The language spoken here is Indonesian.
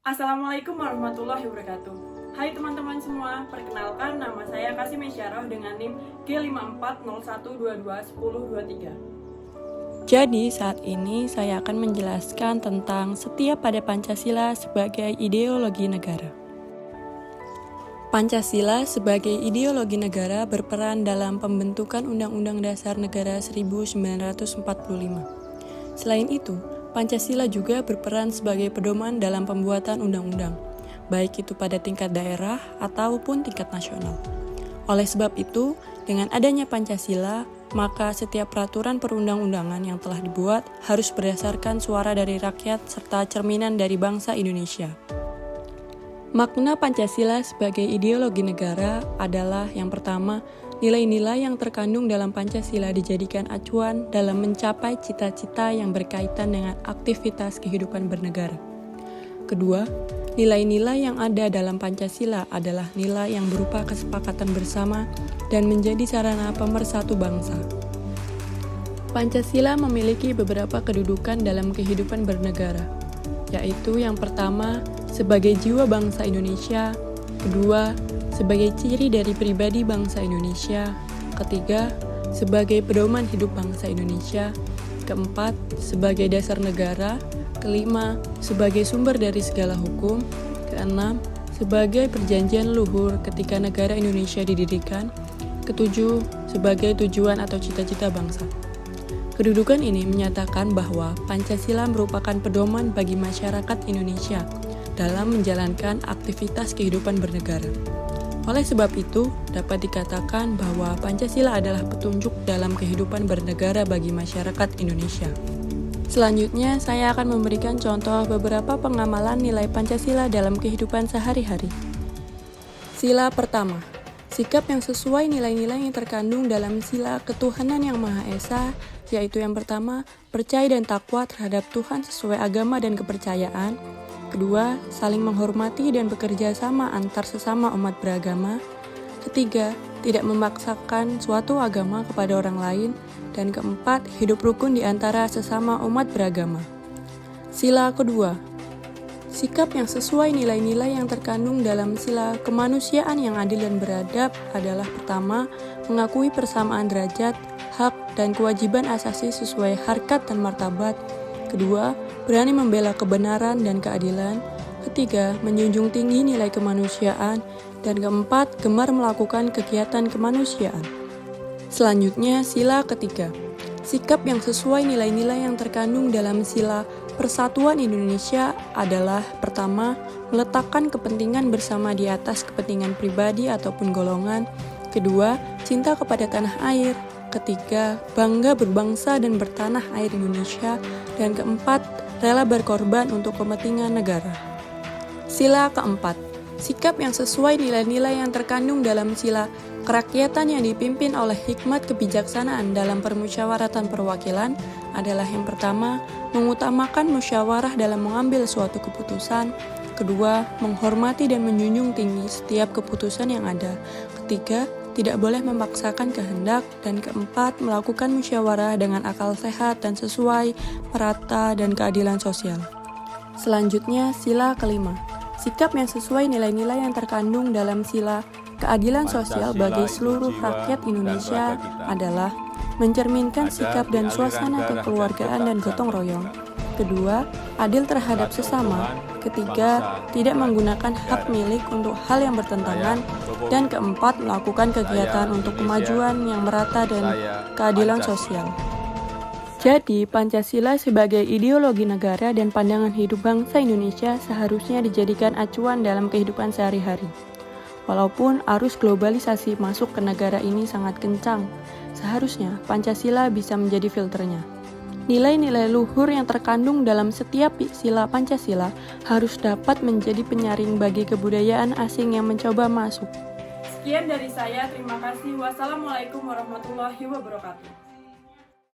Assalamualaikum warahmatullahi wabarakatuh. Hai teman-teman semua, perkenalkan nama saya Kasim Isyarah dengan NIM G5401221023. Jadi saat ini saya akan menjelaskan tentang setia pada Pancasila sebagai ideologi negara. Pancasila sebagai ideologi negara berperan dalam pembentukan Undang-Undang Dasar Negara 1945. Selain itu, Pancasila juga berperan sebagai pedoman dalam pembuatan undang-undang, baik itu pada tingkat daerah ataupun tingkat nasional. Oleh sebab itu, dengan adanya Pancasila, maka setiap peraturan perundang-undangan yang telah dibuat harus berdasarkan suara dari rakyat serta cerminan dari bangsa Indonesia. Makna Pancasila sebagai ideologi negara adalah yang pertama, nilai-nilai yang terkandung dalam Pancasila dijadikan acuan dalam mencapai cita-cita yang berkaitan dengan aktivitas kehidupan bernegara. Kedua, nilai-nilai yang ada dalam Pancasila adalah nilai yang berupa kesepakatan bersama dan menjadi sarana pemersatu bangsa. Pancasila memiliki beberapa kedudukan dalam kehidupan bernegara, yaitu yang pertama, sebagai jiwa bangsa Indonesia, kedua, sebagai ciri dari pribadi bangsa Indonesia, ketiga, sebagai pedoman hidup bangsa Indonesia, keempat, sebagai dasar negara, kelima, sebagai sumber dari segala hukum, keenam, sebagai perjanjian luhur ketika negara Indonesia didirikan, ketujuh, sebagai tujuan atau cita-cita bangsa. Kedudukan ini menyatakan bahwa Pancasila merupakan pedoman bagi masyarakat Indonesia dalam menjalankan aktivitas kehidupan bernegara. Oleh sebab itu, dapat dikatakan bahwa Pancasila adalah petunjuk dalam kehidupan bernegara bagi masyarakat Indonesia. Selanjutnya, saya akan memberikan contoh beberapa pengamalan nilai Pancasila dalam kehidupan sehari-hari. Sila pertama, sikap yang sesuai nilai-nilai yang terkandung dalam sila ketuhanan yang Maha Esa, yaitu yang pertama, percaya dan takwa terhadap Tuhan sesuai agama dan kepercayaan. Kedua, saling menghormati dan bekerja sama antar sesama umat beragama. Ketiga, tidak memaksakan suatu agama kepada orang lain. Dan keempat, hidup rukun di antara sesama umat beragama. Sila kedua, sikap yang sesuai nilai-nilai yang terkandung dalam sila kemanusiaan yang adil dan beradab adalah pertama, mengakui persamaan derajat, hak, dan kewajiban asasi sesuai harkat dan martabat. Kedua, berani membela kebenaran dan keadilan. Ketiga, menjunjung tinggi nilai kemanusiaan. Dan keempat, gemar melakukan kegiatan kemanusiaan. Selanjutnya, sila ketiga. Sikap yang sesuai nilai-nilai yang terkandung dalam sila Persatuan Indonesia adalah pertama, meletakkan kepentingan bersama di atas kepentingan pribadi ataupun golongan. Kedua, cinta kepada tanah air. Ketiga, bangga berbangsa dan bertanah air Indonesia. Dan keempat, rela berkorban untuk kepentingan negara. Sila keempat, sikap yang sesuai nilai-nilai yang terkandung dalam sila kerakyatan yang dipimpin oleh hikmat kebijaksanaan dalam permusyawaratan perwakilan adalah yang pertama, mengutamakan musyawarah dalam mengambil suatu keputusan. Kedua, menghormati dan menjunjung tinggi setiap keputusan yang ada. Ketiga, tidak boleh memaksakan kehendak. Dan keempat, melakukan musyawarah dengan akal sehat dan sesuai, merata, dan keadilan sosial. Selanjutnya, sila kelima. Sikap yang sesuai nilai-nilai yang terkandung dalam sila keadilan sosial bagi seluruh rakyat Indonesia adalah mencerminkan sikap dan suasana kekeluargaan dan gotong royong. Kedua, adil terhadap sesama. Ketiga, tidak menggunakan hak milik untuk hal yang bertentangan. Dan keempat, melakukan kegiatan untuk kemajuan yang merata dan keadilan sosial. Jadi, Pancasila sebagai ideologi negara dan pandangan hidup bangsa Indonesia seharusnya dijadikan acuan dalam kehidupan sehari-hari. Walaupun arus globalisasi masuk ke negara ini sangat kencang, seharusnya Pancasila bisa menjadi filternya. Nilai-nilai luhur yang terkandung dalam setiap sila Pancasila harus dapat menjadi penyaring bagi kebudayaan asing yang mencoba masuk. Sekian dari saya, terima kasih. Wassalamualaikum warahmatullahi wabarakatuh.